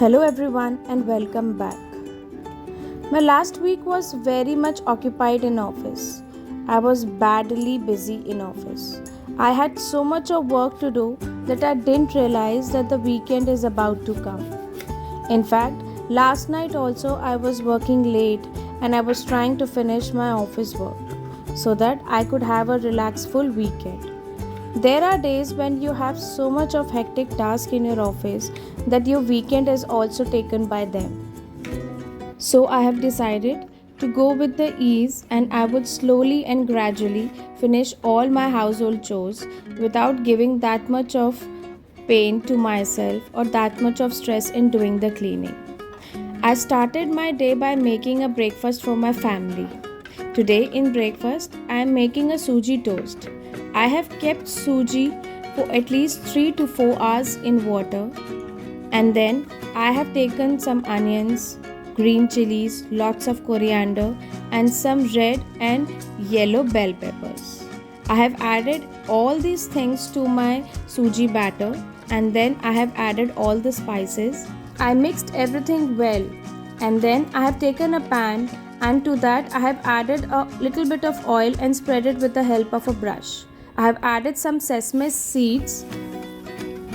Hello everyone and welcome back. My last week was very much occupied in office. I was badly busy in office. I had so much of work to do that I didn't realize that the weekend is about to come. In fact, last night also I was working late and I was trying to finish my office work so that I could have a relaxful weekend. There are days when you have so much of hectic task in your office that your weekend is also taken by them. So I have decided to go with the ease and I would slowly and gradually finish all my household chores without giving that much of pain to myself or that much of stress in doing the cleaning. I started my day by making a breakfast for my family. Today in breakfast I am making a suji toast. I have kept suji for at least 3 to 4 hours in water, and then I have taken some onions, green chilies, lots of coriander and some red and yellow bell peppers. I have added all these things to my suji batter and then I have added all the spices. I mixed everything well and then I have taken a pan and to that I have added a little bit of oil and spread it with the help of a brush. I have added some sesame seeds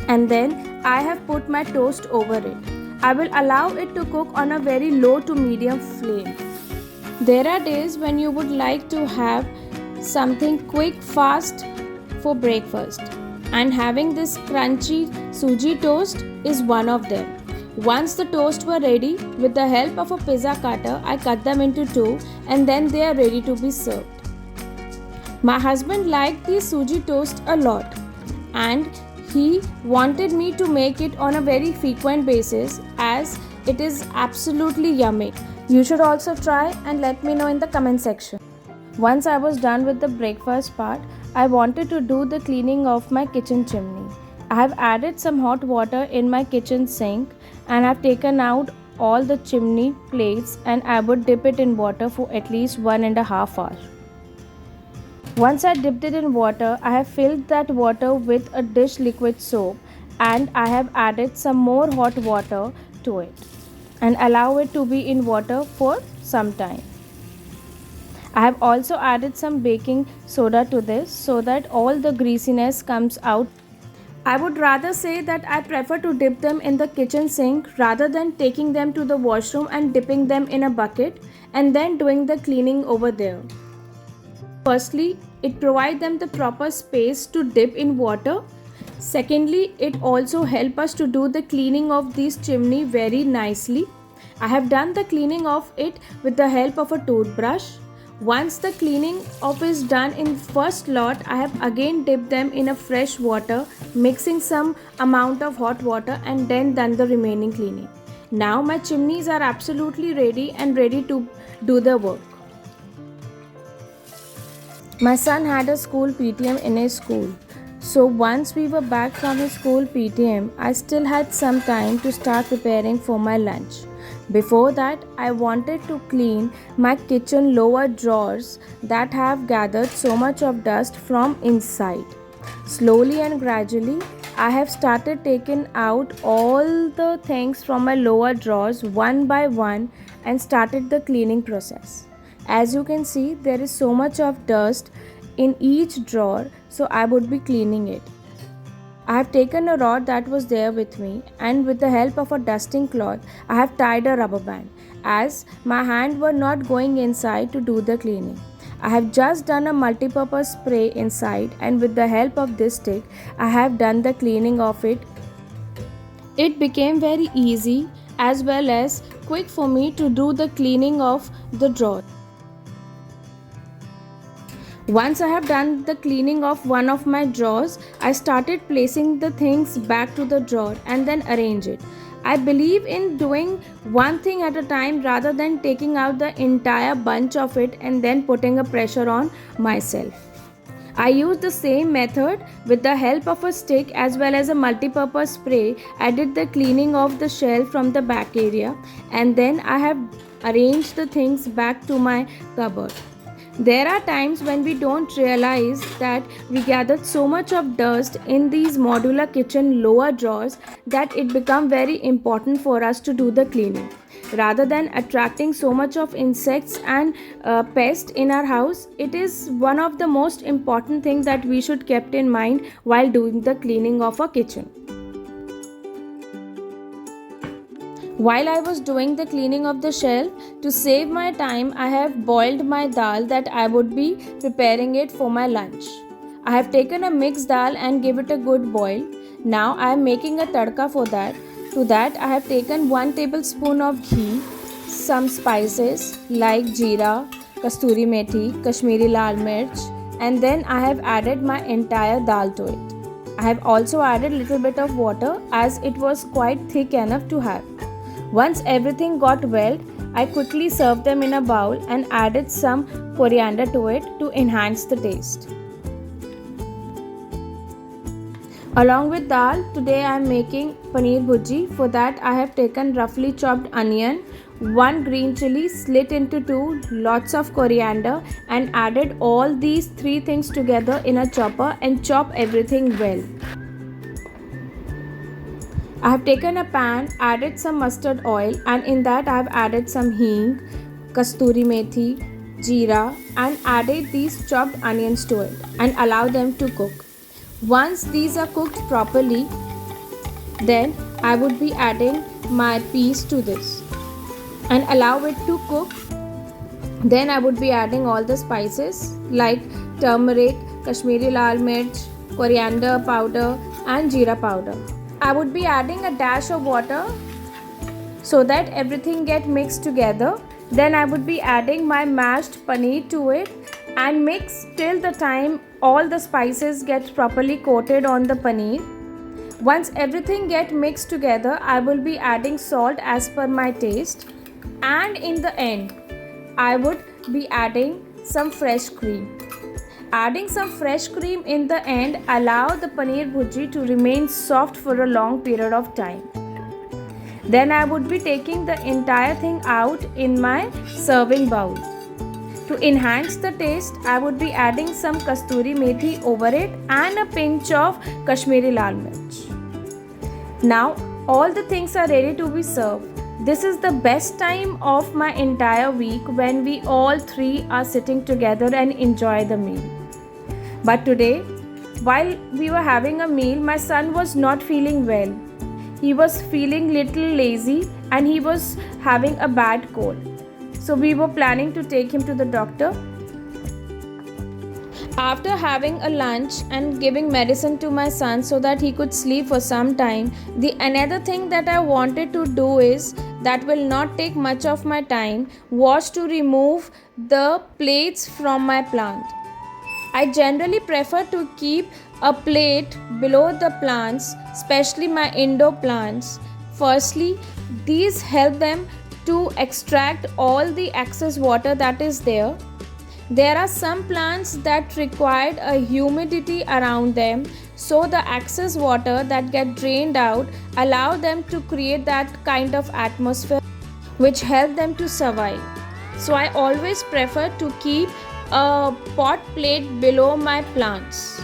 and then I have put my toast over it. I will allow it to cook on a very low to medium flame. There are days when you would like to have something quick, fast for breakfast, and having this crunchy suji toast is one of them. Once the toast were ready, with the help of a pizza cutter, I cut them into two and then they are ready to be served. My husband liked the suji toast a lot and he wanted me to make it on a very frequent basis as it is absolutely yummy. You should also try and let me know in the comment section. Once I was done with the breakfast part, I wanted to do the cleaning of my kitchen chimney. I have added some hot water in my kitchen sink and I have taken out all the chimney plates and I would dip it in water for at least 1.5 hours. Once I dipped it in water, I have filled that water with a dish liquid soap and I have added some more hot water to it and allow it to be in water for some time. I have also added some baking soda to this so that all the greasiness comes out. I would rather say that I prefer to dip them in the kitchen sink rather than taking them to the washroom and dipping them in a bucket and then doing the cleaning over there. Firstly, it provides them the proper space to dip in water. Secondly, it also helps us to do the cleaning of this chimney very nicely. I have done the cleaning of it with the help of a toothbrush. Once the cleaning of is done in first lot, I have again dipped them in a fresh water, mixing some amount of hot water and then done the remaining cleaning. Now my chimneys are absolutely ready and ready to do the work. My son had a school PTM in his school. So once we were back from his school PTM, I still had some time to start preparing for my lunch. Before that, I wanted to clean my kitchen lower drawers that have gathered so much of dust from inside. Slowly and gradually, I have started taking out all the things from my lower drawers one by one and started the cleaning process. As you can see, there is so much of dust in each drawer, so I would be cleaning it. I have taken a rod that was there with me and with the help of a dusting cloth, I have tied a rubber band as my hand were not going inside to do the cleaning. I have just done a multi-purpose spray inside and with the help of this stick, I have done the cleaning of it. It became very easy as well as quick for me to do the cleaning of the drawer. Once I have done the cleaning of one of my drawers, I started placing the things back to the drawer and then arrange it. I believe in doing one thing at a time rather than taking out the entire bunch of it and then putting a pressure on myself. I used the same method with the help of a stick as well as a multi-purpose spray. I did the cleaning of the shelf from the back area and then I have arranged the things back to my cupboard. There are times when we don't realize that we gathered so much of dust in these modular kitchen lower drawers that it becomes very important for us to do the cleaning. Rather than attracting so much of insects and pests in our house, it is one of the most important things that we should keep in mind while doing the cleaning of a kitchen. While I was doing the cleaning of the shelf, to save my time, I have boiled my dal that I would be preparing it for my lunch. I have taken a mixed dal and give it a good boil. Now I am making a tadka for that. To that I have taken 1 tablespoon of ghee, some spices like jeera, kasturi methi, Kashmiri lal mirch, and then I have added my entire dal to it. I have also added little bit of water as it was quite thick enough to have. Once everything got well, I quickly served them in a bowl and added some coriander to it to enhance the taste. Along with dal, today I am making paneer bhurji. For that I have taken roughly chopped onion, 1 green chili slit into 2, lots of coriander, and added all these 3 things together in a chopper and chop everything well. I have taken a pan, added some mustard oil, and in that I have added some hing, kasturi methi, jeera, and added these chopped onions to it and allow them to cook. Once these are cooked properly, then I would be adding my peas to this and allow it to cook. Then I would be adding all the spices like turmeric, Kashmiri lal mirch, coriander powder, and jeera powder. I would be adding a dash of water so that everything get mixed together. Then I would be adding my mashed paneer to it and mix till the time all the spices get properly coated on the paneer. Once everything get mixed together, I will be adding salt as per my taste, and in the end I would be adding some fresh cream. Adding some fresh cream in the end allow the paneer bhurji to remain soft for a long period of time. Then I would be taking the entire thing out in my serving bowl. To enhance the taste, I would be adding some kasturi methi over it and a pinch of Kashmiri lal mirch. Now all the things are ready to be served. This is the best time of my entire week when we all 3 are sitting together and enjoy the meal. But today, while we were having a meal, my son was not feeling well. He was feeling little lazy and he was having a bad cold. So we were planning to take him to the doctor. After having a lunch and giving medicine to my son so that he could sleep for some time, the another thing that I wanted to do is that will not take much of my time was to remove the plates from my plant. I generally prefer to keep a plate below the plants, especially my indoor plants. Firstly, these help them to extract all the excess water that is there. There are some plants that require a humidity around them, so the excess water that get drained out allow them to create that kind of atmosphere which help them to survive. So I always prefer to keep a pot plate below my plants.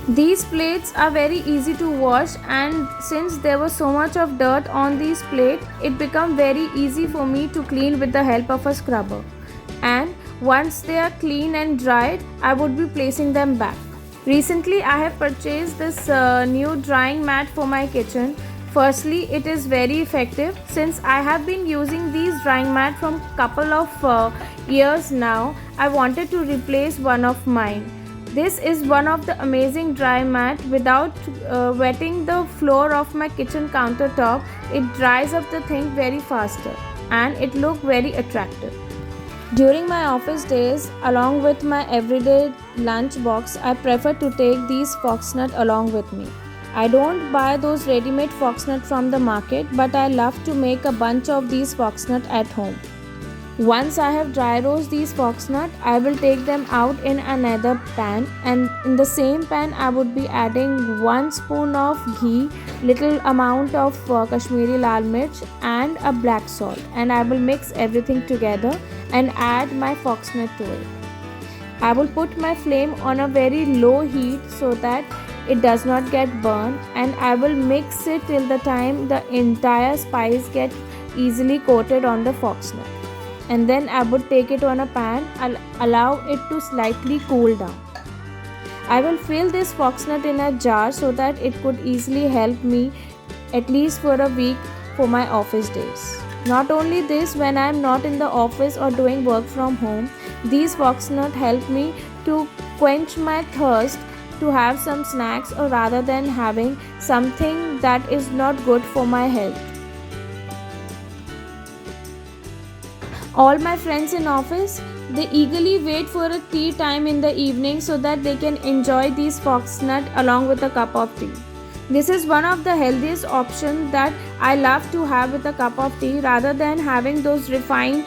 These plates are very easy to wash, and since there was so much of dirt on these plates, it became very easy for me to clean with the help of a scrubber. And once they are clean and dried, I would be placing them back. Recently I have purchased this new drying mat for my kitchen. Firstly, it is very effective since I have been using these drying mat from couple of years now. I wanted to replace one of mine. This is one of the amazing dry mat. Without wetting the floor of my kitchen countertop, it dries up the thing very faster and it look very attractive. During my office days, along with my everyday lunch box, I prefer to take these foxnut along with me. I don't buy those ready-made foxnut from the market, but I love to make a bunch of these foxnut at home. Once I have dry roast these foxnut, I will take them out in another pan, and in the same pan I would be adding 1 spoon of ghee, little amount of Kashmiri lal mirch and a black salt, and I will mix everything together and add my foxnut to it. I will put my flame on a very low heat so that it does not get burned, and I will mix it till the time the entire spice get easily coated on the foxnut. And then I would take it on a pan and allow it to slightly cool down. I will fill this foxnut in a jar so that it could easily help me at least for a week for my office days. Not only this, when I am not in the office or doing work from home, these foxnut help me to quench my thirst to have some snacks, or rather than having something that is not good for my health. All my friends in office, they eagerly wait for a tea time in the evening so that they can enjoy these foxnut along with a cup of tea. This is one of the healthiest options that I love to have with a cup of tea rather than having those refined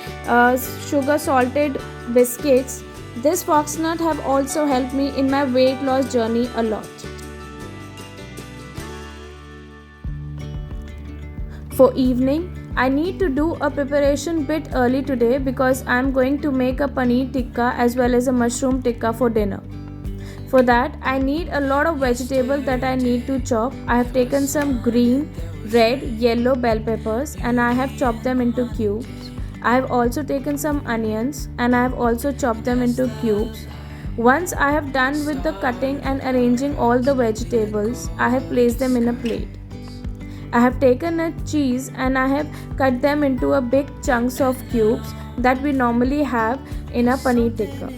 sugar salted biscuits. This foxnut have also helped me in my weight loss journey a lot. For evening, I need to do a preparation bit early today because I am going to make a paneer tikka as well as a mushroom tikka for dinner. For that, I need a lot of vegetables that I need to chop. I have taken some green, red, yellow bell peppers and I have chopped them into cubes. I have also taken some onions and I have also chopped them into cubes. Once I have done with the cutting and arranging all the vegetables, I have placed them in a plate. I have taken a cheese and I have cut them into a big chunks of cubes that we normally have in a paneer tikka.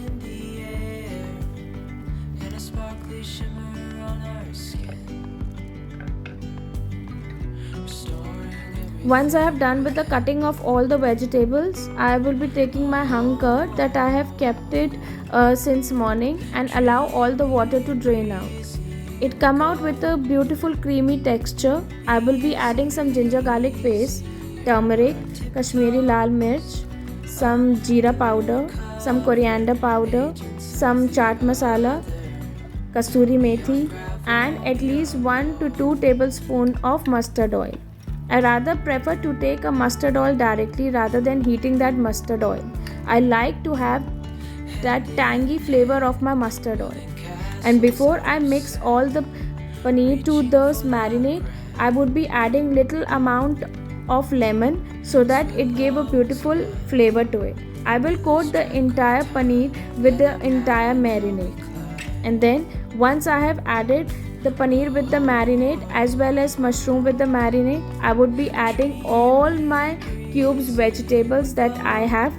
Once I have done with the cutting of all the vegetables, I will be taking my hung curd that I have kept it since morning and allow all the water to drain out. It come out with a beautiful creamy texture. I will be adding some ginger garlic paste, turmeric, Kashmiri lal mirch, some jeera powder, some coriander powder, some chaat masala, kasturi methi, and at least 1 to 2 tablespoons of mustard oil. I rather prefer to take a mustard oil directly rather than heating that mustard oil. I like to have that tangy flavor of my mustard oil. And before I mix all the paneer to the marinade, I would be adding little amount of lemon so that it gave a beautiful flavor to it. I will coat the entire paneer with the entire marinade. And then once I have added the paneer with the marinade as well as mushroom with the marinade, I would be adding all my cubes vegetables that I have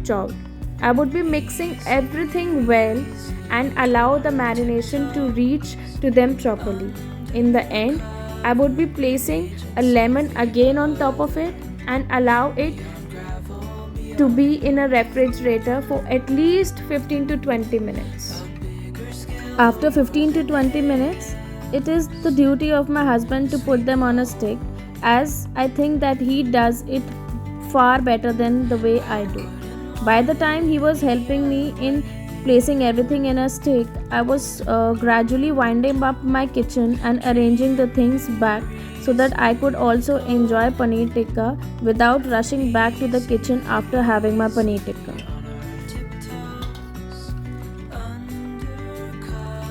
chopped. I would be mixing everything well and allow the marination to reach to them properly. In the end, I would be placing a lemon again on top of it and allow it to be in a refrigerator for at least 15 to 20 minutes. After 15 to 20 minutes, it is the duty of my husband to put them on a stick, as I think that he does it far better than the way I do. By the time he was helping me in placing everything in a stick, I was gradually winding up my kitchen and arranging the things back so that I could also enjoy paneer tikka without rushing back to the kitchen after having my paneer tikka.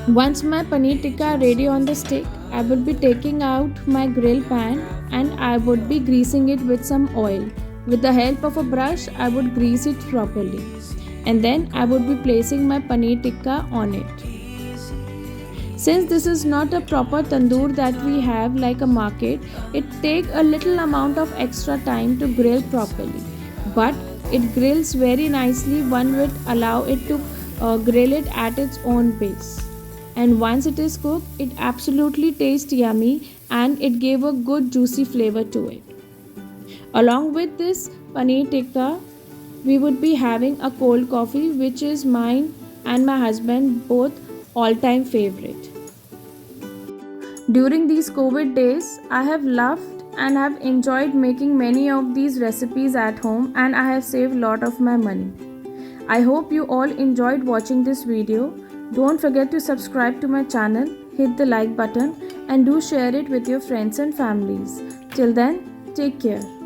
Once my paneer tikka ready on the stick, I would be taking out my grill pan and I would be greasing it with some oil. With the help of a brush, I would grease it properly. And then I would be placing my paneer tikka on it. Since this is not a proper tandoor that we have like a market, it takes a little amount of extra time to grill properly. But it grills very nicely. One would allow it to grill it at its own pace. And once it is cooked, it absolutely tastes yummy and it gave a good juicy flavor to it. Along with this paneer tikka, we would be having a cold coffee, which is mine and my husband both all-time favorite. During these COVID days, I have loved and have enjoyed making many of these recipes at home, and I have saved a lot of my money. I hope you all enjoyed watching this video. Don't forget to subscribe to my channel, hit the like button and do share it with your friends and families. Till then, take care.